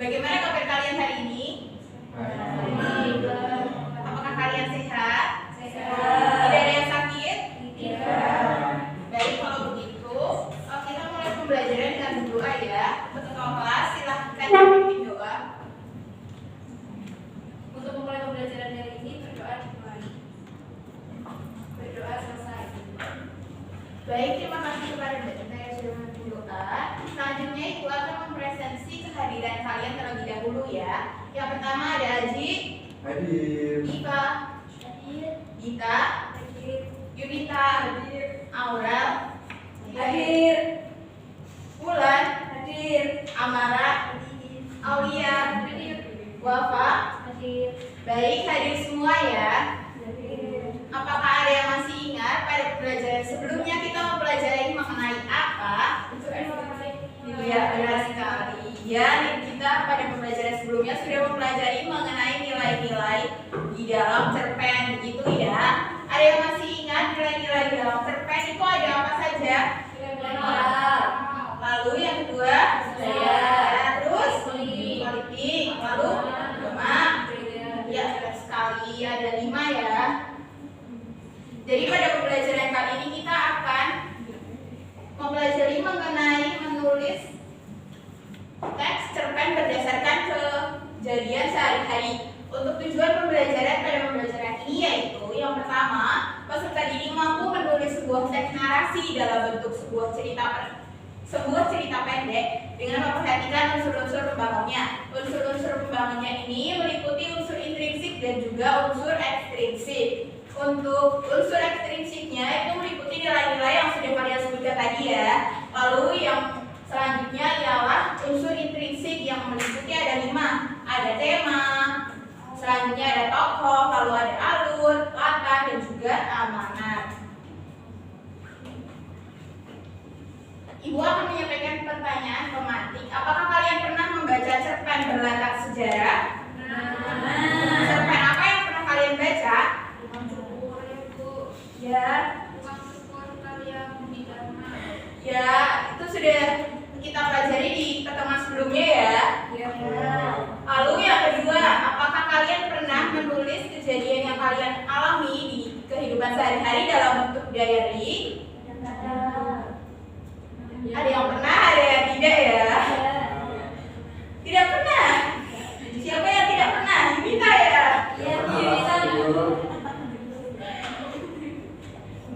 Bagaimana kabar kalian hari ini? Baik. Apakah kalian sehat? Sehat. Tidak ada yang sakit? Tidak. Baik, kalau begitu kita mulai pembelajaran dengan berdoa ya. Untuk kelas silahkan memimpin doa. Untuk memulai pembelajaran hari ini berdoa dimulai. Berdoa selesai. Baik, terima kasih kepada kita yang sudah memimpin doa. Selanjutnya Ibu akan mempresentasi kehadiran kalian terlebih dahulu ya. Yang pertama ada Aji, Hadir. Iva, Hadir. Gita, Hadir. Yunita, Hadir. Aurel, Hadir. Wulan, Hadir. Amara, Hadir. Aulia, Hadir. Wafa. Hadir. Baik, hadir semua ya. Hadir. Apakah ada yang masih ingat pada pembelajaran sebelumnya kita mempelajari mengenai apa? Iya, benar sekali. Ya, kita pada pembelajaran sebelumnya sudah mempelajari mengenai nilai-nilai di dalam cerpen, begitu ya. Ada yang masih ingat nilai-nilai di dalam cerpen itu ada apa saja? Lalu yang kedua, terus politik, lalu agama. Ya, benar sekali. Ada 5 ya. Jadi pada pembelajaran kali ini kita akan mempelajari mengenai menulis teks cerpen berdasarkan kejadian sehari-hari. Untuk tujuan pembelajaran pada pembelajaran ini yaitu yang pertama, peserta didik mampu menulis sebuah teks narasi dalam bentuk sebuah cerita pendek dengan memperhatikan unsur-unsur pembangunnya. Unsur-unsur pembangunnya ini meliputi unsur intrinsik dan juga unsur ekstrinsik. Untuk unsur ekstrinsiknya itu meliputi nilai-nilai yang sudah kalian sebutkan tadi ya. Lalu yang selanjutnya ialah unsur intrinsik yang meliputi ada 5. Ada tema, selanjutnya ada tokoh, lalu ada alur, latar, dan juga amanat. Ibu akan menyampaikan pertanyaan pematik. Apakah kalian pernah membaca cerpen berlatar sejarah? Cerpen apa yang pernah kalian baca? Ya, itu sudah kita pelajari di pertemuan sebelumnya ya. Lalu yang kedua, apakah kalian pernah menulis kejadian yang kalian alami di kehidupan sehari-hari dalam bentuk diary? Ada yang pernah, ada yang tidak ya? Tidak pernah? Siapa yang tidak pernah? Yunita ya? Yunita.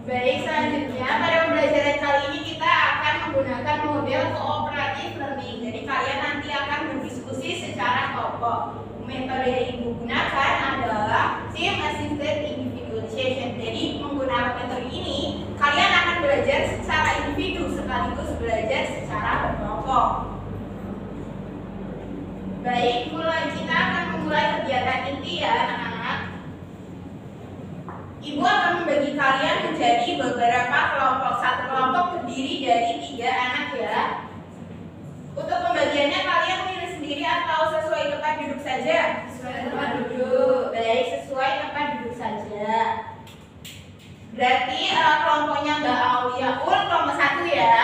Baik, selanjutnya pada pembelajaran kali ini kita akan menggunakan model cooperative learning. Jadi kalian nanti akan berdiskusi secara kelompok. Metode yang ibu gunakan adalah team assisted individualization. Jadi menggunakan metode ini, kalian akan belajar secara individu sekaligus belajar secara berkelompok. Baik, kita akan memulai kegiatan inti ya anak-anak. Ibu akan membagi kalian menjadi beberapa kelompok. Satu kelompok terdiri dari 3 anak ya. Untuk pembagiannya kalian pilih sendiri atau sesuai tempat duduk saja? Sesuai tempat duduk. Baik, sesuai tempat duduk saja. Berarti kelompoknya Mbak Aulia kelompok 1 ya.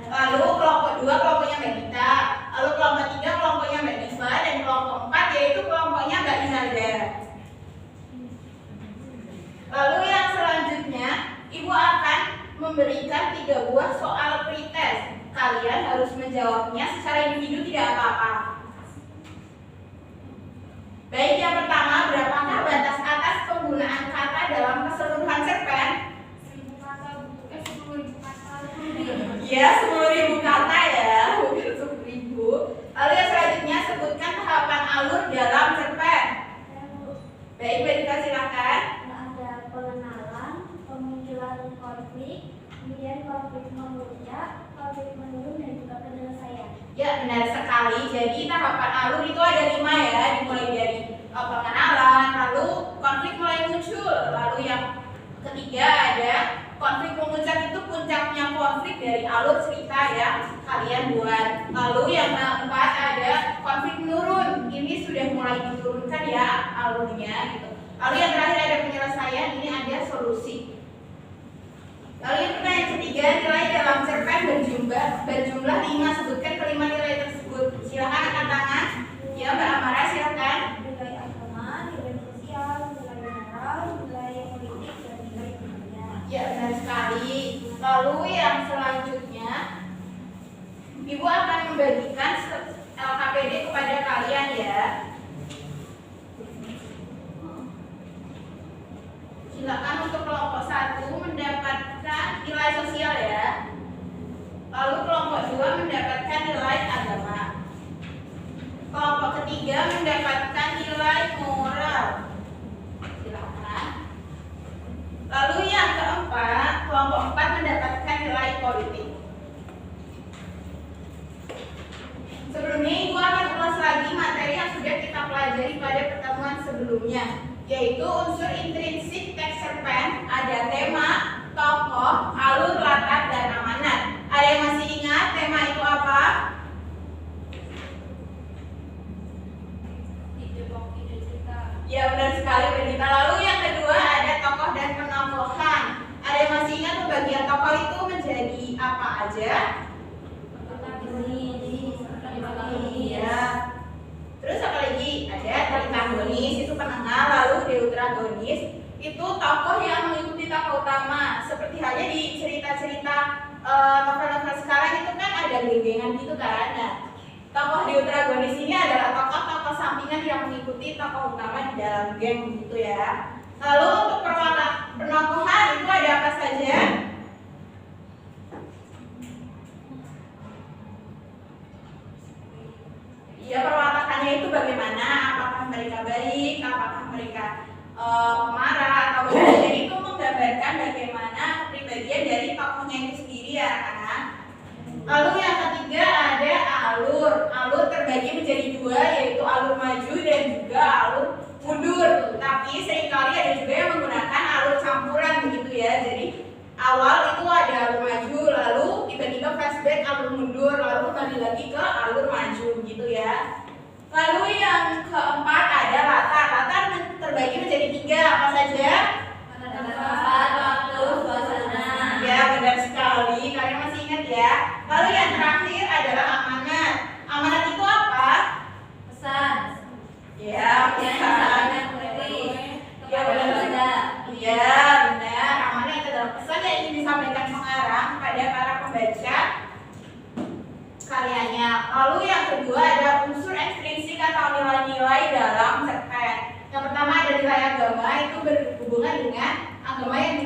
Lalu kelompok 2 kelompoknya Mbak Gita. Lalu kelompok 3 kelompoknya Mbak Diva. Dan kelompok 4 yaitu kelompoknya Mbak Imelda. Lalu yang selanjutnya, Ibu akan memberikan 3 buah soal pretest. Kalian harus menjawabnya secara individu, tidak apa-apa. Baik, yang pertama, berapakah batas atas penggunaan kata dalam keseluruhan cerpen? 10.000 kata. Ya, 10.000 kata ya, bukan 10.000. Lalu yang selanjutnya, sebutkan tahapan alur dalam cerpen. Baik, Mbak silakan. Ada pengenalan, pemunculan konflik, kemudian konflik memuncak, konflik menurun, dan juga penyelesaian. Ya, benar sekali. Jadi tahapan alur itu ada 5 ya, dimulai dari pengenalan, lalu konflik mulai muncul, lalu yang ketiga ada konflik memuncak, itu puncaknya konflik dari alur cerita yang kalian buat. Lalu yang keempat ada konflik menurun, ini sudah mulai diturunkan ya alurnya gitu. Lalu yang terakhir ada penyelesaian, ini ada solusi. Lalu yang pertanyaan ketiga, nilai dalam cerpen berjumlah 5. Sebutkan kelima nilai tersebut. Silakan angkat tangan. ketiga mendapatkan nilai moral. Silakan. Lalu yang keempat, kelompok 4 mendapatkan nilai politik. Sebelumnya Ibu akan ulas lagi materi yang sudah kita pelajari pada pertemuan sebelumnya, yaitu unsur intrinsik teks cerpen, ada tema, tokoh, alur, latar, dan amanat. Ada yang masih ingat tema itu apa? Ya, benar sekali Berdita. Lalu yang kedua ada tokoh dan penokohan. Ada yang masih ingat pembagian tokoh itu menjadi apa aja? Iya. Terus apa lagi? Ada antagonis, itu penengah, lalu deuteragonis, itu tokoh yang mengikuti tokoh utama. Seperti halnya di cerita-cerita novel-novel sekarang itu kan ada geng-gengan gitu kan. Nah, tokoh deuteragonis ini adalah tokoh-tokoh sampingan yang mengikuti tokoh utama di dalam geng gitu ya. Lalu untuk perwakilan penokohan itu ada apa saja? Ya, perwatakannya itu bagaimana? Apakah mereka baik? Apakah mereka pemarah atau bagaimana? Jadi itu menggambarkan bagaimana kepribadian dari tokohnya itu sendiri ya anak-anak. Lalu yang ketiga ada alur. Alur terbagi menjadi dua, yaitu alur maju dan juga alur mundur. Tapi seringkali ada juga yang menggunakan alur campuran begitu ya. Jadi awal itu ada alur maju, lalu tiba-tiba flashback alur mundur, lalu kembali lagi ke alur maju gitu ya. Lalu yang keempat ada latar. Latar terbagi menjadi tiga, apa saja? Tempat, waktu, suasana. Ya, benar sekali. Kalian masih ingat ya? Lalu yang terakhir adalah amanat. Amanat itu apa? Pesan. Ya, pesan. Ya, benar. Ya, benar. Amanat adalah pesan yang ingin disampaikan pengarang kepada para pembaca karyanya. Lalu yang kedua ada unsur ekstrinsik atau nilai-nilai dalam cerpen. Yang pertama ada nilai agama, itu berhubungan dengan agama yang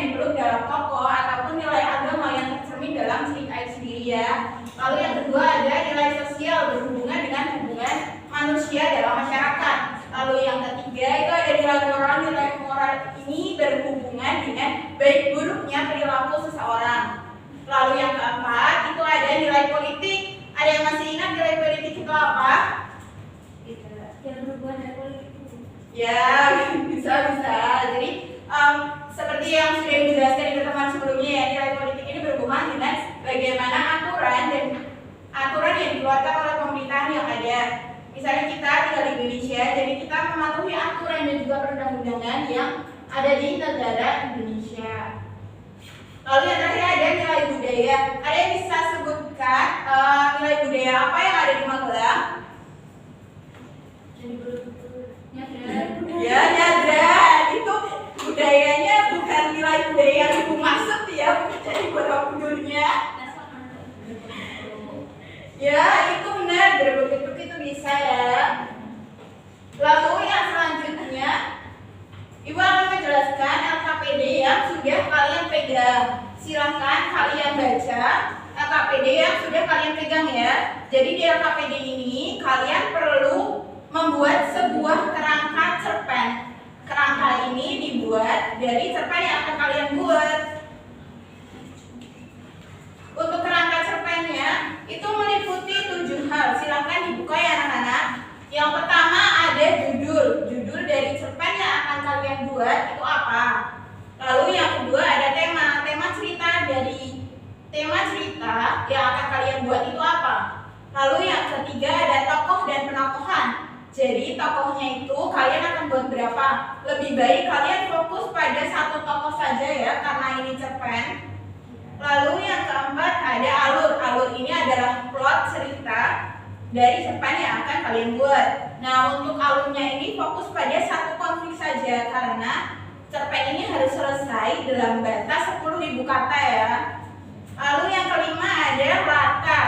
dipeluk dalam tokoh ataupun nilai agama yang tercermin dalam cerita itu sendiri ya. Lalu yang kedua ada nilai sosial, berhubungan dengan hubungan manusia dalam masyarakat. Lalu yang ketiga itu ada nilai moral. Nilai moral ini berhubungan dengan baik buruknya perilaku seseorang. Lalu yang keempat itu ada nilai politik. Ada yang masih ingat nilai politik itu apa? Yang berhubungan dengan politik. Ya, bisa. Jadi seperti yang sudah dijelaskan di pertemuan sebelumnya ya, nilai politik ini berhubungan dengan bagaimana aturan yang dikeluarkan oleh pemerintahan yang ada. Misalnya kita tinggal di Indonesia, jadi kita mematuhi aturan dan juga perundang-undangan yang ada di negara Indonesia. Lalu yang terakhir ada nilai budaya. Ada yang bisa sebutkan nilai budaya apa yang ada di Magelang? Ya, nyadran. Itu budayanya bukan nilai budaya yang ibu maksud ya, bukan jadi Borobudurnya. Ya, itu benar, berbukit-bukit itu bisa ya. Lalu yang selanjutnya Ibu akan menjelaskan LKPD yang sudah kalian pegang. Silahkan kalian baca LKPD yang sudah kalian pegang ya. Jadi di LKPD ini kalian perlu membuat sebuah kerangka cerpen. Kerangka ini dibuat dari cerpen yang akan kalian buat. Untuk kerangka cerpennya itu meliputi 7 hal. Silahkan dibuka ya anak-anak. Yang pertama ada judul. Judul dari cerpen yang akan kalian buat itu apa? Lalu yang kedua ada tema. Tema cerita yang akan kalian buat itu apa? Lalu yang ketiga ada tokoh dan penokohan. Jadi tokohnya itu kalian akan buat berapa? Lebih baik kalian fokus pada satu tokoh saja ya, karena ini cerpen. Lalu yang keempat ada alur. Alur ini adalah plot cerita dari cerpen yang akan kalian buat. Nah, untuk alurnya ini fokus pada satu konflik saja karena cerpen ini harus selesai dalam batas 10.000 kata ya. Lalu yang kelima ada latar.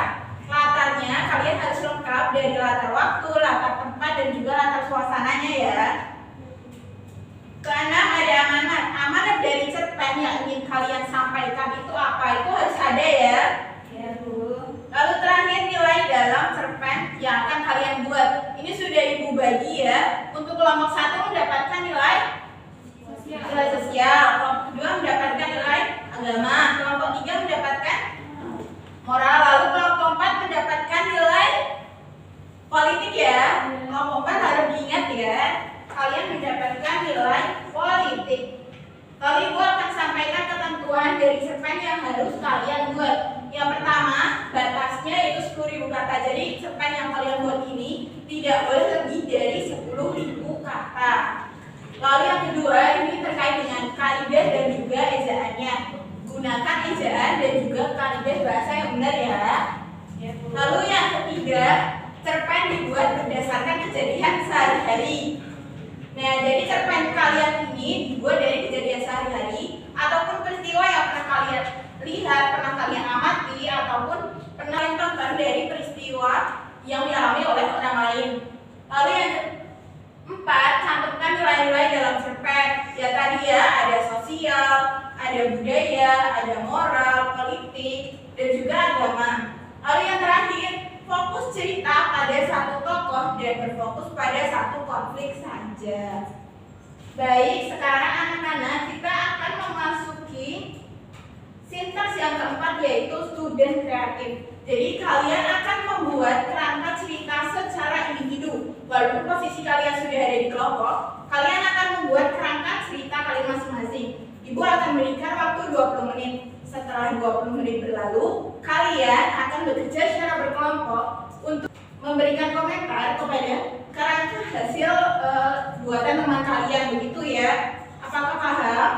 Latarnya kalian harus lengkap dari latar waktu, latar tempat, dan juga latar suasananya ya. Keenam ada amanat. Amanat dari cerpen yang ingin kalian sampaikan itu apa? Itu harus ada ya. Ya Bu. Lalu terakhir nilai dalam cerpen yang akan kalian buat. Ini sudah Ibu bagi ya. Untuk kelompok 1 mendapatkan nilai sosial, kelompok 2 mendapatkan nilai agama, kelompok 3 mendapatkan moral, lalu kelompok 4 mendapatkan nilai politik ya. Kelompok 4 harus diingat ya, kalian mendapatkan nilai politik. Lalu Ibu akan sampaikan ketentuan dari cerpen yang harus kalian buat. Yang pertama, batasnya itu 10.000 kata. Jadi cerpen yang kalian buat ini tidak boleh lebih dari 10.000 kata. Lalu yang kedua, ini terkait dengan kaidah dan juga ejaannya. Gunakan ejaan dan juga kaidah bahasa yang benar ya. Lalu yang ketiga, cerpen dibuat berdasarkan kejadian sehari-hari. Nah, jadi cerpen kalian ini dibuat dari kejadian sehari-hari ataupun peristiwa yang pernah kalian lihat, pernah kalian amati, ataupun pernah kalian tonton dari peristiwa yang dialami oleh orang lain. Lalu yang keempat, cantumkan nilai-nilai dalam cerpen. Ya tadi ya, ada sosial, ada budaya, ada moral, politik, dan juga agama. Lalu yang terakhir, fokus cerita pada satu tokoh dan berfokus pada satu konflik saja. Baik, sekarang anak-anak kita akan memasuki sintaks yang keempat, yaitu student kreatif. Jadi kalian akan membuat kerangka cerita secara individu. Walaupun posisi kalian sudah ada di kelompok, kalian akan membuat kerangka cerita kalian masing-masing. Ibu akan berikan waktu 20 menit. Setelah 20 menit berlalu, kalian akan bekerja secara berkelompok untuk memberikan komentar kepada kerangka hasil buatan teman kalian, begitu ya. Apakah paham?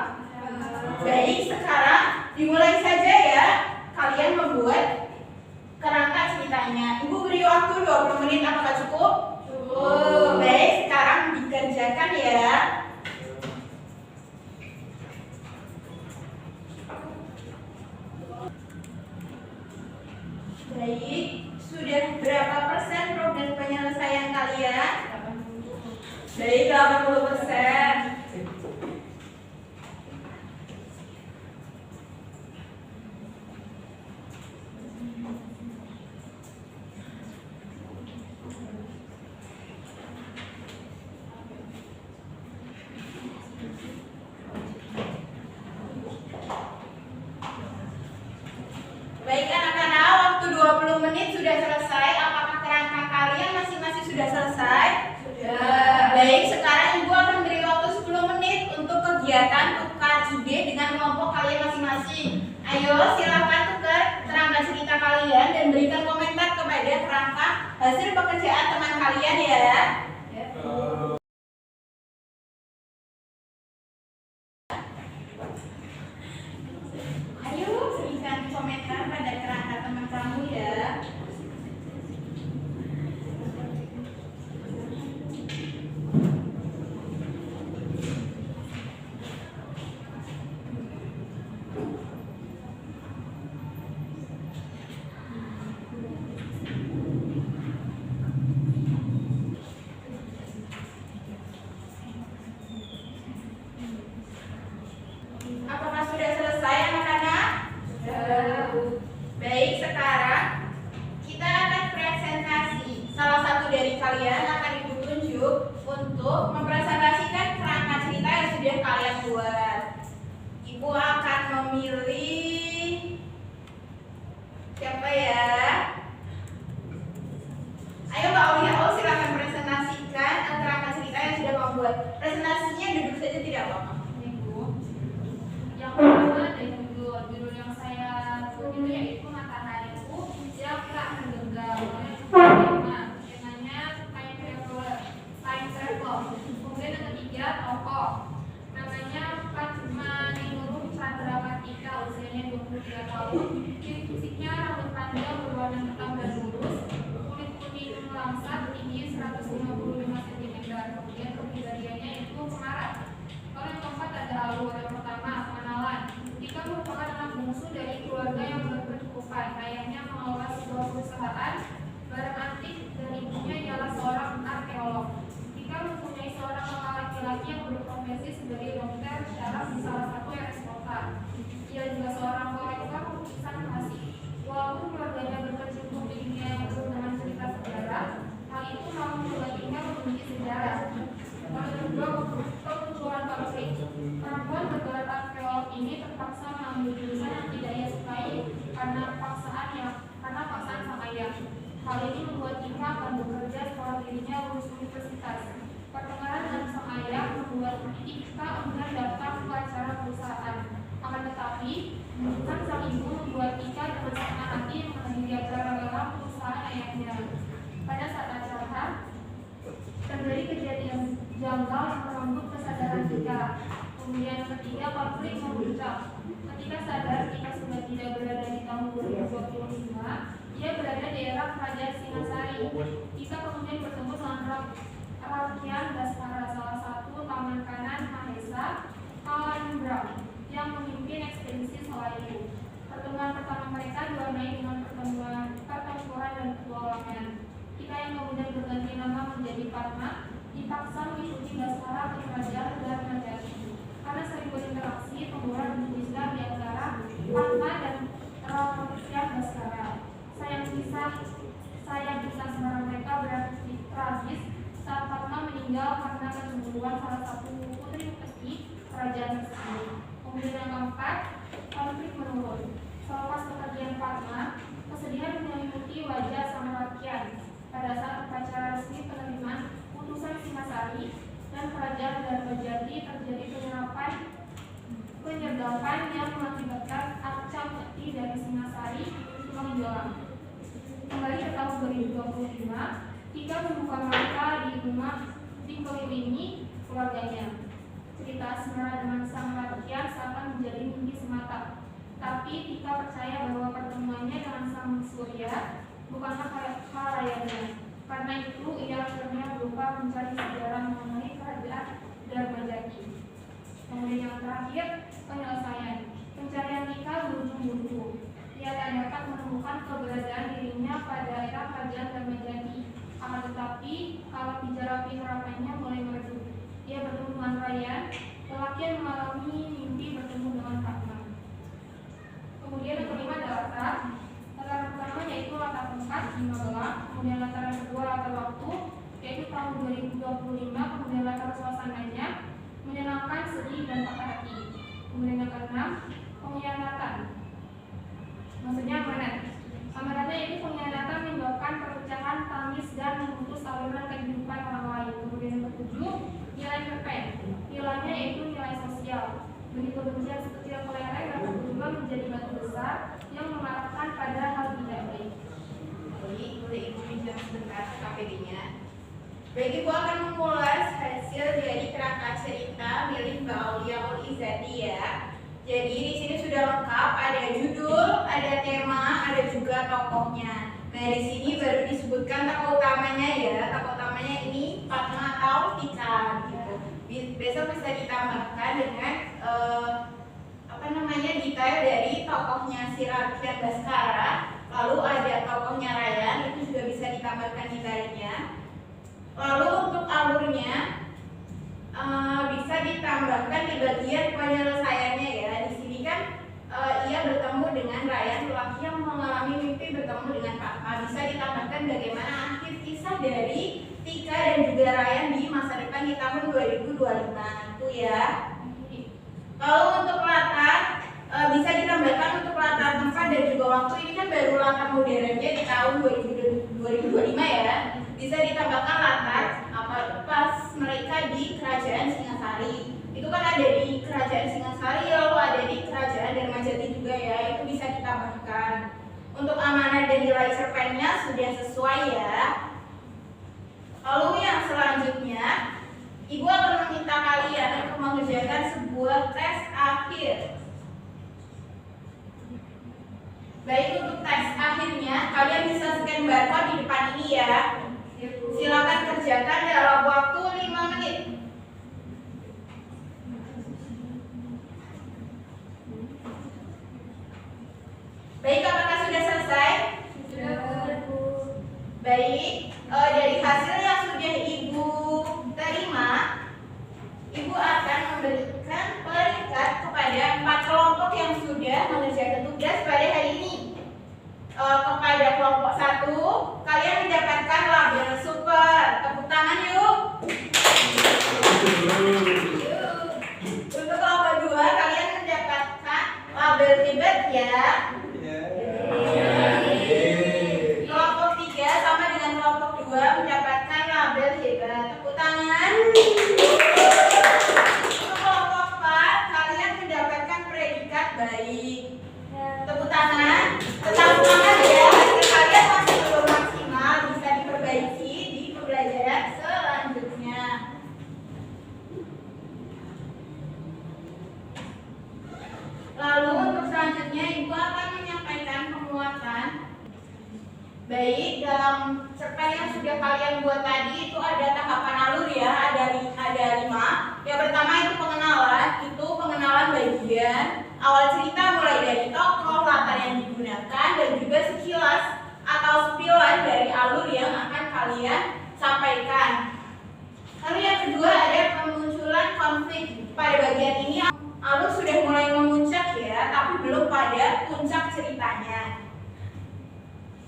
Baik, sekarang dimulai saja ya. Kalian membuat kerangka ceritanya. Ibu beri waktu 20 menit, apakah cukup? Cukup. Baik, sekarang dikerjakan ya. Baik, sudah berapa persen progres penyelesaian kalian? Baik, 80%. Baik anak-anak, waktu 20 menit sudah selesai. Apakah kerangka kalian masing-masing sudah selesai? Sudah. Baik, sekarang Ibu akan beri waktu 10 menit untuk kegiatan tukar ide dengan kelompok kalian masing-masing. Ayo silakan tukar kerangka cerita kalian dan berikan komentar kepada kerangka hasil pekerjaan teman kalian ya. Ayo berikan komentar pada kerangka teman kamu ya. Apakah sudah selesai anak-anak? Sudah. Baik, sekarang kita akan presentasi. Salah satu dari kalian akan Ibu tunjuk untuk mempresentasikan kerangka cerita yang sudah kalian buat. Ibu akan memilih siapa ya? Ayo Mbak Aulia, silakan presentasikan kerangka cerita yang sudah kamu buat. Presentasinya duduk saja tidak apa-apa. Yang pertama dari judul yang saya tulis yaitu Matahariku yang tak menggenggam. Temanya time travel. Kemudian yang ketiga tokoh, namanya Fatma Nurul Chandra Kartika, usianya 23 tahun. Fisiknya rambut panjang berwarna hitam dan lurus, kulit kuning langsat, tingginya 155 cm. Kemudian kepribadiannya itu pemarat. Lalu yang keempat ada Alur. Yang pertama, kenalan. Tika merupakan anak bungsu dari keluarga yang berkecukupan. terpaksa mengambil jurusan yang tidak ia sukai karena paksaan sang ayah. Hal ini membuat Ika akan bekerja setelah dirinya lulus universitas. Pertengkaran dengan sang ayah membuat Ika enggan datang ke acara perusahaan. Akan tetapi, keputusan sang ibu membuat Ika dengan senang hati menghadiri acara lelang perusahaan ayahnya. Pada saat acara, terjadi kejadian janggal yang merenggut kesadaran Ika. Kemudian ketiga, konflik memuncak. Ketika sadar Ika sudah tidak berada di tahun 2025, ia berada di era kerajaan Singasari. Ika kemudian bertemu dengan Rakyat Baskara, salah satu tangan kanan Mahesa Kalandra yang memimpin ekspedisi Selayu. Pertemuan pertama mereka diwarnai dengan pertempuran dan petualangan. Ika yang kemudian berganti nama menjadi Padma dipaksa mengikuti Baskara ke kerajaan Dharmajati. Karena sering berinteraksi, pembuaran bisnis di antara Padma dan Rakyat Baskara. Sayang kisah semara mereka berakhir tragis saat Padma meninggal karena kecemburuan salah satu putri peti kerajaan tersebut. Kemudian yang keempat, konflik menurun. Selepas kepergian Padma, kesedihan menyelimuti wajah sang rakyat. Pada saat upacara resmi penerimaan putusan Singasari dan kerajaan Dharmajati terjadi penyergapan yang mengakibatkan acap peti dari Singasari menghilang. Kembali ke tahun 2025, Ika membuka mata di rumah dikelilingi keluarganya. Cerita asmara dengan sang rakyat seakan menjadi mimpi semata. Tapi Ika percaya bahwa pertemuannya dengan sang surya bukanlah khayalannya. Karena itu ia akhirnya berupa mencari sejarah mengenai kerajaan Dharmajati. Kemudian yang terakhir, penyelesaian. Pencarian Ika berujung buntu. Ia tak dapat menemukan keberadaan dirinya pada era kerajaan Dharmajati. Akan tetapi, kalau dijarapi harapannya mulai meredup. Ia bertemu dengan Rayan, lelaki yang mengalami mimpi bertemu dengan Padma. Kemudian yang kelima adalah latar. Latar pertama yaitu latar tempat di Magelang. Kemudian latar yang kedua latar waktu, yaitu tahun 2025. Kemudian latar suasananya menyenangkan, sedih, dan patah hati. Kemudian yang keenam, pengkhianatan. Maksudnya amanat. Amanatnya yaitu pengkhianatan menyebabkan perpecahan, tangis, dan memutus aliran kehidupan orang lain. Kemudian yang ketujuh, nilai terpen. Nilainya yaitu nilai sosial. Benih kebencian sekecil kelereng dapat berubah menjadi batu besar yang mengarahkan pada hal tidak baik. Boleh ibu bincang sebentar KPD-nya. Baik, ibu akan mengulas hasil dari kerangka cerita milik Mbak Aulia Ulizati ya. Jadi di sini sudah lengkap, ada judul, ada tema, ada juga tokohnya. Nah di sini baru disebutkan tokoh utamanya ya. Tokoh utamanya ini Padma atau Tika gitu. Besok bisa ditambahkan dengan detail dari tokohnya si Rakyat Baskara. Lalu ada tokohnya Rayan, itu juga bisa ditambahkan detailnya. Lalu untuk alurnya bisa ditambahkan di bagian penyelesaiannya ya. Di sini kan ia bertemu dengan Rayan, lelaki yang mengalami mimpi bertemu dengan Padma. Bisa ditambahkan bagaimana akhir kisah dari Tika dan juga Rayan di masa depan di tahun 2025 itu ya. Lalu untuk latar bisa ditambahkan untuk latar tempat dan juga waktu. Ini kan baru latar modernnya di tahun 2025 ya. Bisa ditambahkan latar pas mereka di kerajaan Singasari. Itu kan ada di kerajaan Singasari, lalu ada di kerajaan Dharmajati juga ya. Itu bisa ditambahkan. Untuk amanat dan nilai cerpennya sudah sesuai ya. Lalu yang selanjutnya, ibu akan meminta kalian untuk mengerjakan sebuah tes akhir. Baik, untuk tes akhirnya kalian bisa scan barcode di depan ini ya. Silakan kerjakan dalam waktu 5 menit. Baik, apakah sudah selesai? Sudah, Bu. Baik, dari hasil yang sudah ibu terima, ibu akan memberikan peringkat kepada 4 kelompok yang sudah mengerjakan tugas pada hari ini. Kepada kelompok 1, kalian mendapatkan label super. Tepuk tangan yuk. Untuk kelompok 2, kalian mendapatkan sudah kalian buat tadi itu ada tahapan alur ya, ada 5. Yang pertama itu pengenalan bagian awal cerita mulai dari tokoh, latar yang digunakan, dan juga sekilas atau spilan dari alur yang akan kalian sampaikan. Lalu yang kedua ada pemunculan konflik. Pada bagian ini alur sudah mulai memuncak ya, tapi belum pada puncak ceritanya.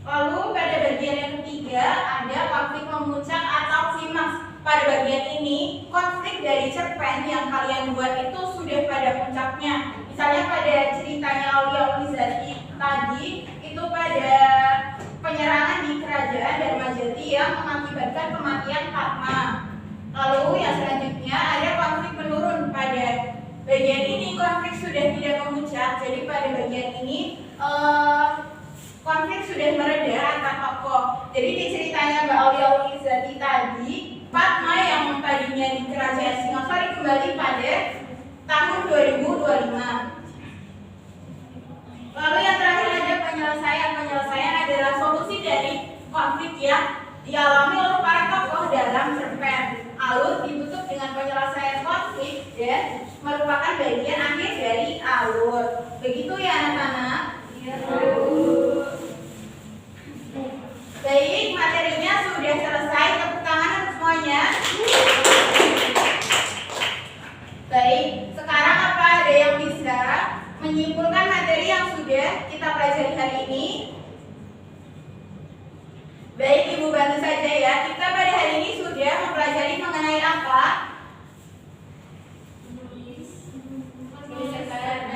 Lalu pada bagian yang ketiga ada konflik memuncak atau klimaks. Pada bagian ini konflik dari cerpen yang kalian buat itu sudah pada puncaknya. Misalnya pada ceritanya Aulia Ulizati tadi itu pada penyerangan di kerajaan Dharmajati yang mengakibatkan kematian Padma. Lalu yang selanjutnya ada konflik menurun. Pada bagian ini konflik sudah tidak memuncak. Jadi pada bagian ini konflik sudah mereda antar tokoh. Jadi di ceritanya Mbak Aulia Ulizati tadi, Padma yang tadinya di kerajaan Singasari kembali pada tahun 2025. Lalu yang terakhir ada penyelesaian. Penyelesaian adalah solusi dari konflik yang dialami oleh para tokoh dalam cerpen. Alur ditutup dengan penyelesaian konflik dan merupakan bagian akhir dari alur. Begitu ya anak-anak? Baik, materinya sudah selesai. Tepuk tangan untuk semuanya. Baik, sekarang apa ada yang bisa menyimpulkan materi yang sudah kita pelajari hari ini? Baik, Ibu bantu saja ya. Kita pada hari ini sudah mempelajari mengenai apa?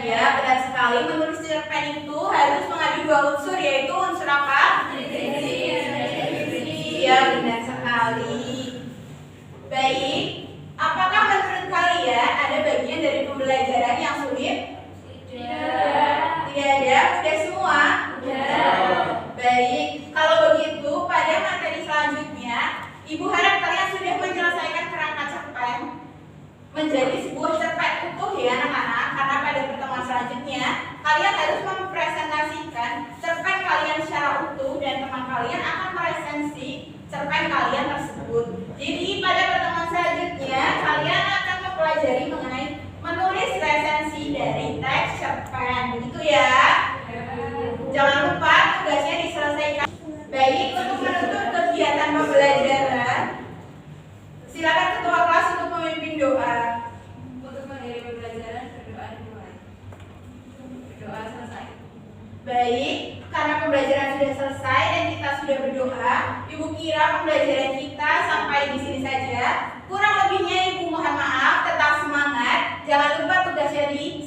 Ya, benar sekali. Menulis cerpen itu harus mengadu 2 unsur, yaitu unsur apa? Iya, benar sekali. Baik, apakah menurut kalian ada bagian dari pembelajaran yang sulit? Tidak ada, sudah semua? Baik, kalau begitu pada materi selanjutnya Ibu harap kalian sudah menyelesaikan kerangka cerpen menjadi sebuah cerpen utuh ya anak-anak. Karena pada pertemuan selanjutnya kalian harus mempresentasikan cerpen kalian secara utuh dan teman kalian akan meresensi cerpen kalian tersebut. Jadi pada pertemuan selanjutnya kalian akan mempelajari mengenai menulis resensi dari teks cerpen. Begitu ya. Jangan lupa tugasnya diselesaikan. Baik, untuk menutup kegiatan pembelajaran, silakan ketua kelas untuk memimpin doa. Untuk mengakhiri pembelajaran, berdoa dimulai. Berdoa selesai. Baik, karena pembelajaran sudah selesai dan kita sudah berdoa, Ibu kira pembelajaran kita sampai di sini saja. Kurang lebihnya Ibu mohon maaf, tetap semangat. Jangan lupa tugasnya di